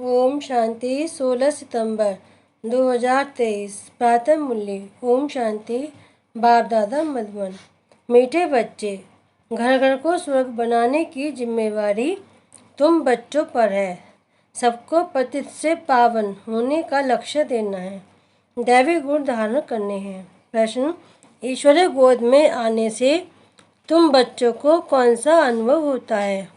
ओम शांति। 16 सितंबर 2023 प्रातः मुरली। ओम शांति। बाप दादा मधुबन। मीठे बच्चे, घर घर को स्वर्ग बनाने की जिम्मेवारी तुम बच्चों पर है। सबको पतित से पावन होने का लक्ष्य देना है, दैवी गुण धारण करने हैं। प्रश्न: ईश्वरीय गोद में आने से तुम बच्चों को कौन सा अनुभव होता है?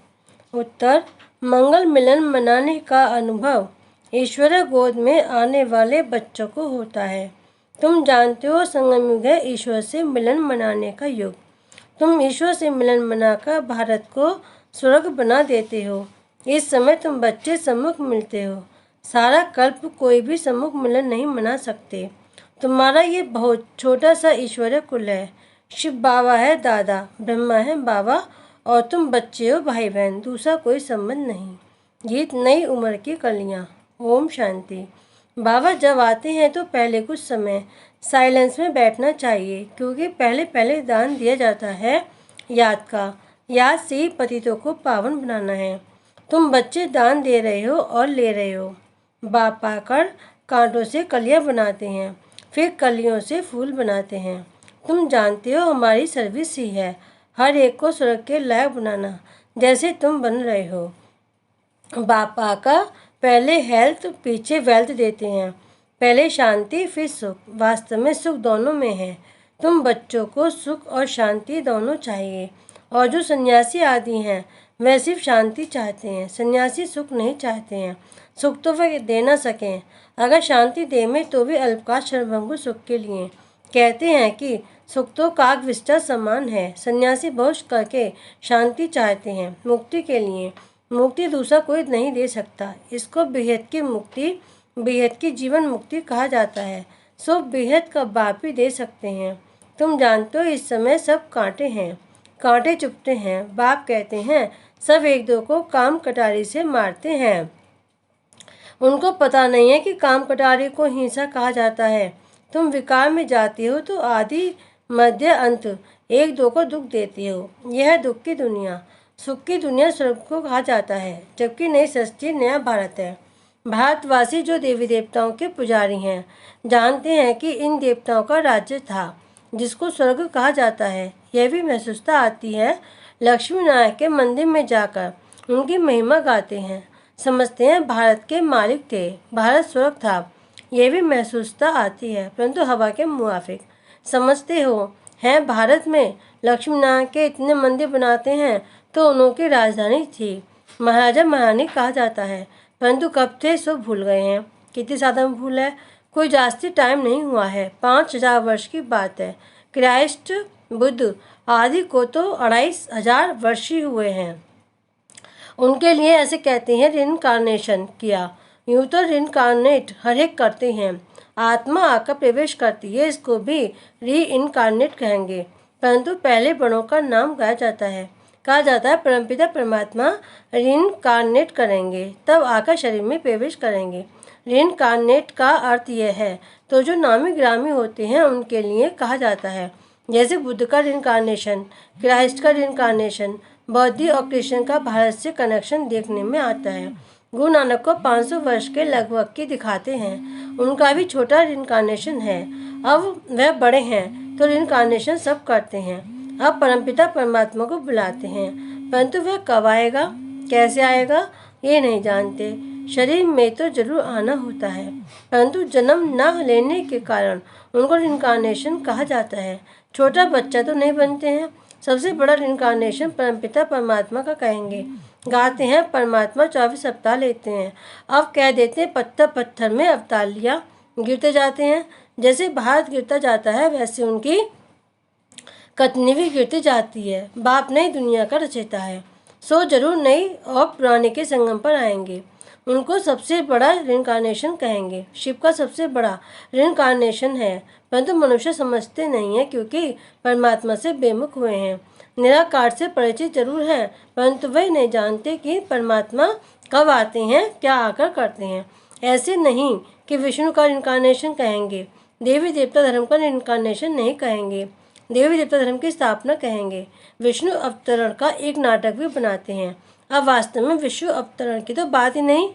उत्तर: मंगल मिलन मनाने का अनुभव ईश्वरीय गोद में आने वाले बच्चों को होता है। तुम जानते हो, संगम युग है ईश्वर से मिलन मनाने का युग। तुम ईश्वर से मिलन मनाकर भारत को स्वर्ग बना देते हो। इस समय तुम बच्चे सम्मुख मिलते हो। सारा कल्प कोई भी सम्मुख मिलन नहीं मना सकते। तुम्हारा ये बहुत छोटा सा ईश्वरीय कुल है। शिव बाबा है दादा, ब्रह्मा है बाबा, और तुम बच्चे हो भाई बहन। दूसरा कोई संबंध नहीं। गीत नई उम्र की कलियाँ। ओम शांति। बाबा जब आते हैं तो पहले कुछ समय साइलेंस में बैठना चाहिए, क्योंकि पहले दान दिया जाता है याद का। याद से ही पतितों को पावन बनाना है। तुम बच्चे दान दे रहे हो और ले रहे हो। बाप पाकर कांटों से कलियाँ बनाते हैं, फिर कलियों से फूल बनाते हैं। तुम जानते हो, हमारी सर्विस ही है हर एक को स्वर्ग के लायक बनाना, जैसे तुम बन रहे हो। बापा का पहले हेल्थ पीछे वेल्थ देते हैं। पहले शांति फिर सुख। वास्तव में सुख दोनों में है। तुम बच्चों को सुख और शांति दोनों चाहिए। और जो सन्यासी आदि हैं वह सिर्फ शांति चाहते हैं, सन्यासी सुख नहीं चाहते हैं। सुख तो वे दे ना सकें। अगर शांति दे में तो भी अल्पकाल क्षणभंगुर सुख के लिए। कहते हैं कि सुख तो काक विष्टा समान है। सन्यासी बहुत करके शांति चाहते हैं, मुक्ति के लिए। मुक्ति दूसरा कोई नहीं दे सकता। इसको बेहद की मुक्ति, बेहद की जीवन मुक्ति कहा जाता है। सो बेहद का बाप ही दे सकते हैं। तुम जानते हो, इस समय सब कांटे हैं, कांटे चुभते हैं। बाप कहते हैं सब एक दो को काम कटारी से मारते हैं। उनको पता नहीं है कि काम कटारी को हिंसा कहा जाता है। तुम विकार में जाते हो तो आदि मध्य अंत एक दो को दुख देते हो। यह है दुख की दुनिया। सुख की दुनिया स्वर्ग को कहा जाता है, जबकि नई सृष्टि नया भारत है। भारतवासी जो देवी देवताओं के पुजारी हैं जानते हैं कि इन देवताओं का राज्य था जिसको स्वर्ग कहा जाता है। यह भी महसूसता आती है, लक्ष्मी नारायण के मंदिर में जाकर उनकी महिमा गाते हैं, समझते हैं भारत के मालिक थे, भारत स्वर्ग था। यह भी महसूसता आती है, परंतु हवा के मुआफिक। समझते हो, हैं भारत में लक्ष्मी नारायण के इतने मंदिर बनाते हैं तो उनकी राजधानी थी, महाराजा महारानी कहा जाता है, परंतु कब थे सो भूल गए हैं। कितनी ज़्यादा भूल है, कोई जास्ती टाइम नहीं हुआ है। 5000 वर्ष की बात है। क्राइस्ट बुद्ध आदि को तो 2500 वर्ष ही हुए हैं। उनके लिए ऐसे कहते हैं रिनकारनेशन किया। यूँ तो रिनकारनेट हर एक करते हैं, आत्मा आकर प्रवेश करती है, इसको भी री इनकारनेट कहेंगे। परंतु पहले बड़ों का नाम गाया जाता है, कहा जाता है परमपिता परमात्मा रिनकारनेट करेंगे, तब आकर शरीर में प्रवेश करेंगे। रिनकारनेट का अर्थ यह है, तो जो नामी ग्रामी होते हैं उनके लिए कहा जाता है, जैसे बुद्ध का रिनकारनेशन, क्राइस्ट का रिनकारनेशन। बौद्ध और कृष्ण का भारत से कनेक्शन देखने में आता है। गुरु नानक को 500 वर्ष के लगभग की दिखाते हैं, उनका भी छोटा रिनकारनेशन है। अब वह बड़े हैं तो रिनकारनेशन सब करते हैं। अब परमपिता परमात्मा को बुलाते हैं, परंतु वह कब आएगा, कैसे आएगा, ये नहीं जानते। शरीर में तो जरूर आना होता है, परंतु जन्म न लेने के कारण उनको रिनकारनेशन कहा जाता है। छोटा बच्चा तो नहीं बनते हैं। सबसे बड़ा रिनकारनेशन परमपिता परमात्मा का कहेंगे। गाते हैं परमात्मा 24 अवतार लेते हैं। अब कह देते हैं पत्थर पत्थर में अवतार लिया। गिरते जाते हैं, जैसे भारत गिरता जाता है वैसे उनकी कतनी भी गिरती जाती है। बाप नई दुनिया का रचयिता है, सो जरूर नई और पुराने के संगम पर आएंगे। उनको सबसे बड़ा रिनकारनेशन कहेंगे। शिव का सबसे बड़ा रिनकारनेशन है, परंतु मनुष्य समझते नहीं है, क्योंकि परमात्मा से बेमुख हुए हैं। निराकार से परिचित जरूर हैं, परंतु वे नहीं जानते कि परमात्मा कब आते हैं, क्या आकर करते हैं। ऐसे नहीं कि विष्णु का रिनकारनेशन कहेंगे, देवी देवता धर्म का रिनकारनेशन नहीं कहेंगे, देवी देवता धर्म की स्थापना कहेंगे। विष्णु अवतरण का एक नाटक भी बनाते हैं। अब वास्तव में विष्णु अवतरण की तो बात ही नहीं।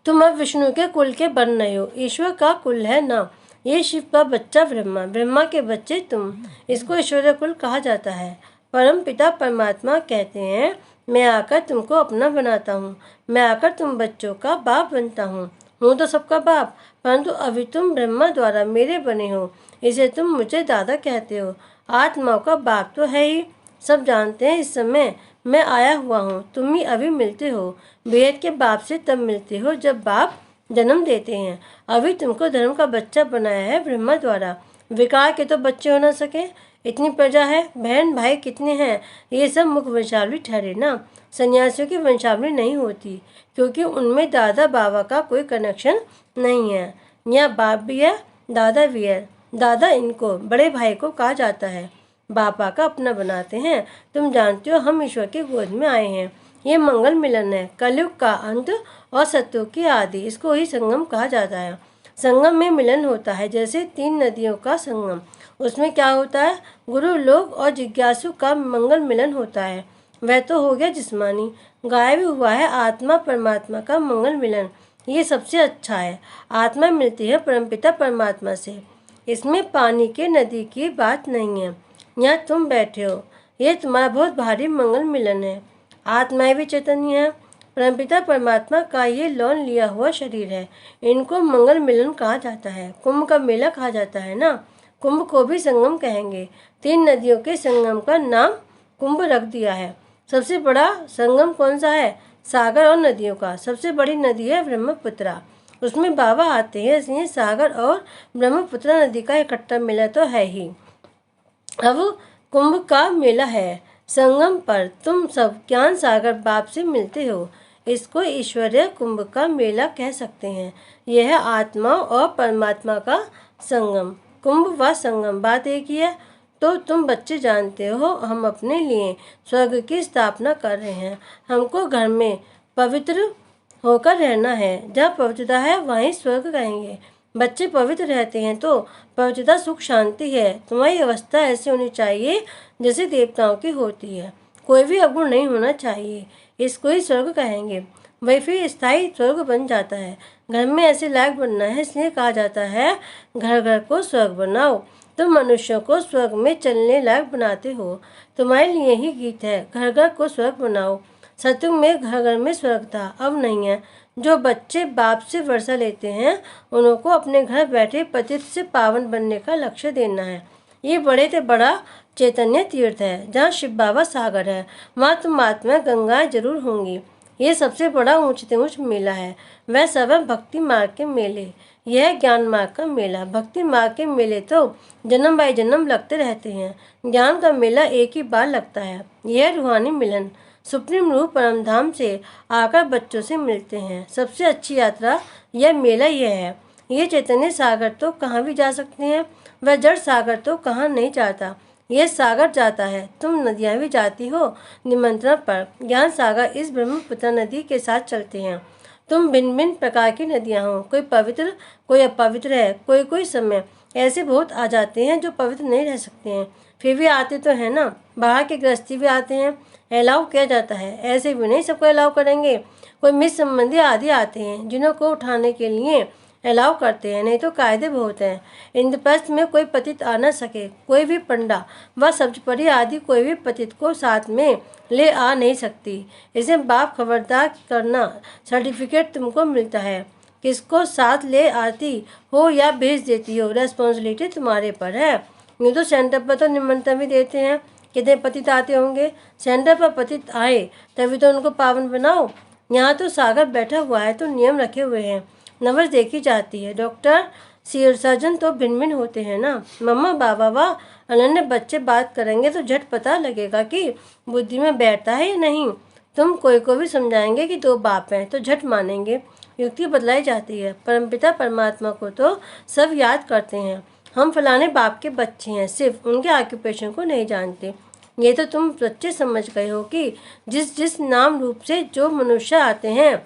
तुम अब विष्णु के कुल के बन रहे हो, ईश्वर का कुल है ना। ये शिव का बच्चा ब्रह्मा, ब्रह्मा के बच्चे तुम, इसको ईश्वरीय कुल कहा जाता है। परम पिता परमात्मा कहते हैं, मैं आकर तुमको अपना बनाता हूँ, मैं आकर तुम बच्चों का बाप बनता हूँ तो सबका बाप, परंतु अभी तुम ब्रह्मा द्वारा मेरे बने हो, इसे तुम मुझे दादा कहते हो। आत्माओं का बाप तो है ही, सब जानते हैं। इस समय मैं आया हुआ हूँ, तुम ही अभी मिलते हो। वेद के बाप से तब मिलते हो जब बाप जन्म देते हैं। अभी तुमको धर्म का बच्चा बनाया है ब्रह्मा द्वारा, विकार के तो बच्चे हो ना सके। इतनी प्रजा है, बहन भाई कितने हैं, ये सब मुख वंशावली ठहरे ना। सन्यासियों की वंशावली नहीं होती, क्योंकि उनमें दादा बाबा का कोई कनेक्शन नहीं है। यहाँ बाप भी है, दादा भी है। दादा इनको बड़े भाई को कहा जाता है, बापा का अपना बनाते हैं। तुम जानते हो हम ईश्वर की गोद में आए हैं। ये मंगल मिलन है, कलयुग का अंत और सत्युग की आदि, इसको ही संगम कहा जाता है। संगम में मिलन होता है, जैसे 3 नदियों का संगम। उसमें क्या होता है, गुरु लोग और जिज्ञासु का मंगल मिलन होता है। वह तो हो गया जिस्मानी, गायब हुआ है आत्मा परमात्मा का मंगल मिलन। ये सबसे अच्छा है, आत्मा मिलती है परमपिता परमात्मा से। इसमें पानी के नदी की बात नहीं है। यहाँ तुम बैठे हो, ये तुम्हारा बहुत भारी मंगल मिलन है। आत्माएं भी चैतन्य है, परमपिता परमात्मा का ये लौन लिया हुआ शरीर है। इनको मंगल मिलन कहा जाता है, कुंभ का मेला कहा जाता है ना। कुंभ को भी संगम कहेंगे। 3 नदियों के संगम का नाम कुंभ रख दिया है। सबसे बड़ा संगम कौन सा है, सागर और नदियों का। सबसे बड़ी नदी है ब्रह्मपुत्रा, उसमें बाबा आते हैं, इसलिए सागर और ब्रह्मपुत्रा नदी का इकट्ठा मेला तो है ही। अब कुंभ का मेला है, संगम पर तुम सब ज्ञान सागर बाप से मिलते हो। इसको ईश्वरीय कुंभ का मेला कह सकते हैं। यह आत्मा और परमात्मा का संगम, कुंभ व संगम बात एक ही है। तो तुम बच्चे जानते हो, हम अपने लिए स्वर्ग की स्थापना कर रहे हैं। हमको घर में पवित्र होकर रहना है, जहाँ पवित्रता है वहीं स्वर्ग कहेंगे। बच्चे पवित्र रहते हैं तो पवित्रता सुख शांति है। तुम्हारी अवस्था ऐसी होनी चाहिए जैसे देवताओं की होती है, कोई भी अवगुण नहीं होना चाहिए, इसको ही स्वर्ग कहेंगे। वही फिर स्थायी स्वर्ग बन जाता है। घर में ऐसे लायक बनना है, इसलिए कहा जाता है घर घर को स्वर्ग बनाओ। तुम मनुष्यों को स्वर्ग में चलने लायक बनाते हो, तुम्हारे लिए ही गीत है, घर घर को स्वर्ग बनाओ। सतयुग में घर घर में स्वर्ग था, अब नहीं है। जो बच्चे बाप से वर्षा लेते हैं, उनको अपने घर बैठे पतित से पावन बनने का लक्ष्य देना है। ये बड़े से बड़ा चैतन्य तीर्थ है, जहाँ शिव बाबा सागर है, वहाँ तुम आत्मा गंगाएं जरूर होंगी। ये सबसे बड़ा ऊंच से ऊंच मेला है। वह सब है भक्ति मार्ग के मेले, यह ज्ञान मार्ग का मेला। भक्ति मार्ग के मेले तो जन्म बाई जन्म लगते रहते हैं, ज्ञान का मेला एक ही बार लगता है। यह रूहानी मिलन, सुप्रीम रूह परमधाम से आकर बच्चों से मिलते हैं। सबसे अच्छी यात्रा यह मेला यह है। ये चैतन्य सागर तो कहाँ भी जा सकते हैं, वह जड़ सागर तो कहाँ नहीं जाता। यह सागर जाता है, तुम नदियाँ भी जाती हो निमंत्रण पर। ज्ञान सागर इस ब्रह्मपुत्र नदी के साथ चलते हैं। तुम भिन्न भिन्न प्रकार की नदियाँ हो, कोई पवित्र कोई अपवित्र है। कोई कोई समय ऐसे बहुत आ जाते हैं जो पवित्र नहीं रह सकते हैं, फिर भी आते तो हैं ना। बाहर के गृहस्थी भी आते हैं, अलाउ किया जाता है। ऐसे भी नहीं सबको अलाउ करेंगे, कोई मित्र संबंधी आदि आते हैं जिन्हों को उठाने के लिए अलाउ करते हैं, नहीं तो कायदे बहुत हैं। इंद्रप्रस्थ में कोई पतित आ न सके, कोई भी पंडा व सब्जपरी आदि कोई भी पतित को साथ में ले आ नहीं सकती। इसे बाप खबरदार करना, सर्टिफिकेट तुमको मिलता है। किसको साथ ले आती हो या भेज देती हो, रेस्पॉन्सिबिलिटी तुम्हारे पर है। यूँ तो सेंटर पर तो निमंत्रण भी देते हैं, कितने पतित आते होंगे। सेंटर पर पतित आए तभी तो उनको पावन बनाओ। यहाँ तो सागर बैठा हुआ है तो नियम रखे हुए हैं, नवज देखी जाती है। डॉक्टर सर्जन तो भिन्न भिन्न होते हैं ना। मम्मा बाबा व अनन्य बच्चे बात करेंगे तो झट पता लगेगा कि बुद्धि में बैठता है या नहीं। तुम कोई को भी समझाएंगे कि 2 बाप हैं तो झट मानेंगे, युक्ति बदलाई जाती है। परमपिता परमात्मा को तो सब याद करते हैं, हम फलाने बाप के बच्चे हैं, सिर्फ उनके ऑक्यूपेशन को नहीं जानते। ये तो तुम बच्चे समझ गए हो कि जिस जिस नाम रूप से जो मनुष्य आते हैं,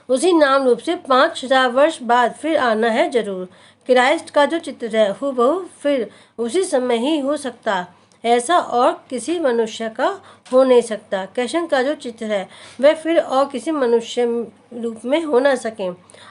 उसी नाम रूप से 5000 वर्ष बाद फिर आना है जरूर। क्राइस्ट का जो चित्र है हूबहू फिर उसी समय ही हो सकता ऐसा और किसी मनुष्य का हो नहीं सकता। कृष्ण का जो चित्र है वह फिर और किसी मनुष्य रूप में हो ना सके।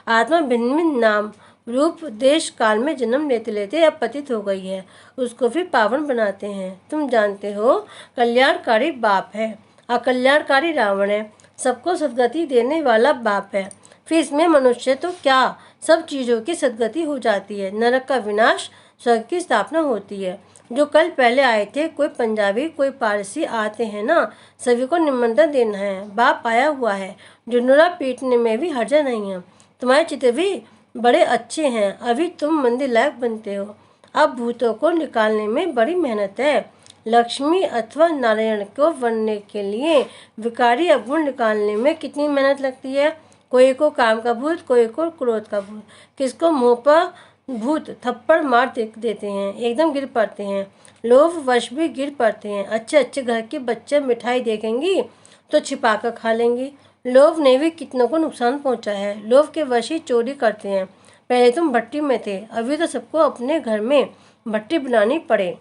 आत्मा भिन्न भिन्न नाम रूप देश काल में जन्म लेते लेते अब पतित हो गई है, उसको फिर पावन बनाते हैं। तुम जानते हो कल्याणकारी बाप है, अकल्याणकारी रावण है, सबको सदगति देने वाला बाप है। फिर इसमें मनुष्य तो क्या, सब चीज़ों की सदगति हो जाती है। नरक का विनाश, स्वर्ग की स्थापना होती है। जो कल पहले आए थे, कोई पंजाबी कोई पारसी आते हैं ना, सभी को निमंत्रण देना है। बाप आया हुआ है, ढिंडोरा पीटने में भी हर्जा नहीं है। तुम्हारे चित्र भी बड़े अच्छे हैं, अभी तुम मंदिर लायक बनते हो। अब भूतों को निकालने में बड़ी मेहनत है। लक्ष्मी अथवा नारायण को बनने के लिए विकारी अवगुण निकालने में कितनी मेहनत लगती है। कोई को काम का भूत, कोई को क्रोध का भूत, किसको मुंह पर भूत थप्पड़ मार देते हैं, एकदम गिर पड़ते हैं। लोभ वश भी गिर पड़ते हैं। अच्छे अच्छे घर के बच्चे मिठाई देखेंगी तो छिपा कर खा लेंगी। लोभ ने भी कितनों को नुकसान पहुंचा है। लोभ के वश ही चोरी करते हैं। पहले तुम भट्टी में थे, अभी तो सबको अपने घर में भट्टी बनानी पड़े।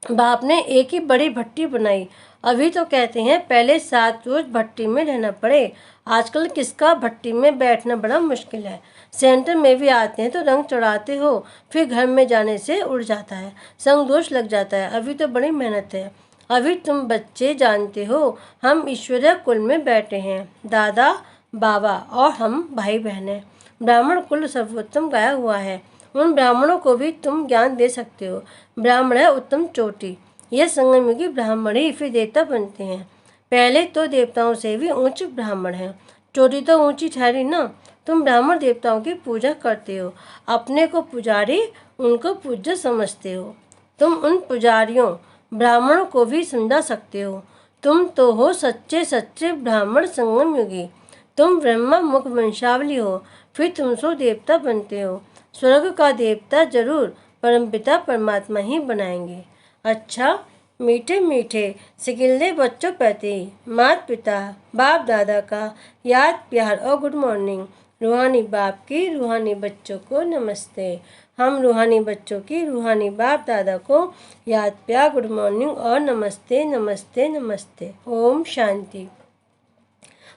बाप ने एक ही बड़ी भट्टी बनाई, अभी तो कहते हैं पहले 7 रोज भट्टी में रहना पड़े। आजकल किसका भट्टी में बैठना बड़ा मुश्किल है। सेंटर में भी आते हैं तो रंग चढ़ाते हो, फिर घर में जाने से उड़ जाता है, संग दोष लग जाता है। अभी तो बड़ी मेहनत है। अभी तुम बच्चे जानते हो हम ईश्वरीय कुल में बैठे हैं, दादा बाबा और हम भाई बहन हैं। ब्राह्मण कुल सर्वोत्तम गाया हुआ है, उन ब्राह्मणों को भी तुम ज्ञान दे सकते हो। ब्राह्मण है उत्तम चोटी, यह संगमयुगी ब्राह्मण ही फिर देवता बनते हैं। पहले तो देवताओं से भी ऊंच ब्राह्मण है, चोटी तो ऊंची ठहरी ना। तुम ब्राह्मण देवताओं की पूजा करते हो, अपने को पुजारी उनको पूज्य समझते हो। तुम उन पुजारियों ब्राह्मणों को भी समझा सकते हो। तुम तो हो सच्चे सच्चे ब्राह्मण संगमयुगी। तुम ब्रह्मा मुख वंशावली हो, फिर तुम सो देवता बनते हो। स्वर्ग का देवता जरूर परमपिता परमात्मा ही बनाएंगे। अच्छा मीठे मीठे सिकिल्दे बच्चों प्रति माता पिता बाप दादा का याद प्यार और गुड मॉर्निंग। रूहानी बाप की रूहानी बच्चों को नमस्ते। हम रूहानी बच्चों की रूहानी बाप दादा को याद प्यार गुड मॉर्निंग और नमस्ते नमस्ते नमस्ते। ओम शांति।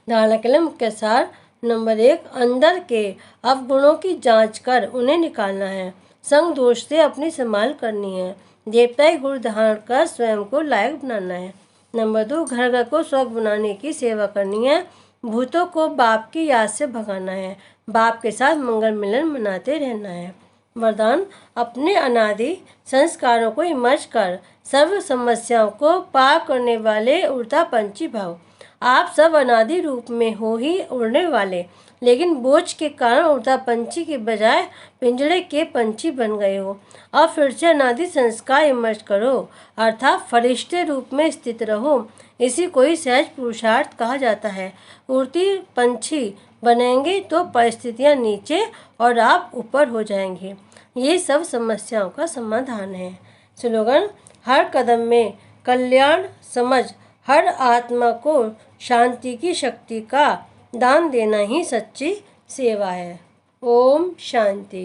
धारणा के लिए मुख्य सार। नंबर 1, अंदर के अवगुणों की जांच कर उन्हें निकालना है। संग दोष से अपनी संभाल करनी है। देवताई गुण धारण कर स्वयं को लायक बनाना है। नंबर 2, घर घर को स्वर्ग बनाने की सेवा करनी है। भूतों को बाप की याद से भगाना है। बाप के साथ मंगल मिलन मनाते रहना है। वरदान, अपने अनादि संस्कारों को इमर्ज कर सर्व समस्याओं को पार करने वाले उड़ता पंछी भाव। आप सब अनादि रूप में हो ही उड़ने वाले, लेकिन बोझ के कारण उड़ता पंछी के बजाय पिंजड़े के पंछी बन गए हो। अब फिर से अनादि संस्कार इमर्ज करो, अर्थात फरिश्ते रूप में स्थित रहो। इसी को ही सहज पुरुषार्थ कहा जाता है। उड़ती पंछी बनेंगे तो परिस्थितियां नीचे और आप ऊपर हो जाएंगे। ये सब समस्याओं का समाधान है। स्लोगन, हर कदम में कल्याण समझ हर आत्मा को शांति की शक्ति का दान देना ही सच्ची सेवा है। ओम शांति।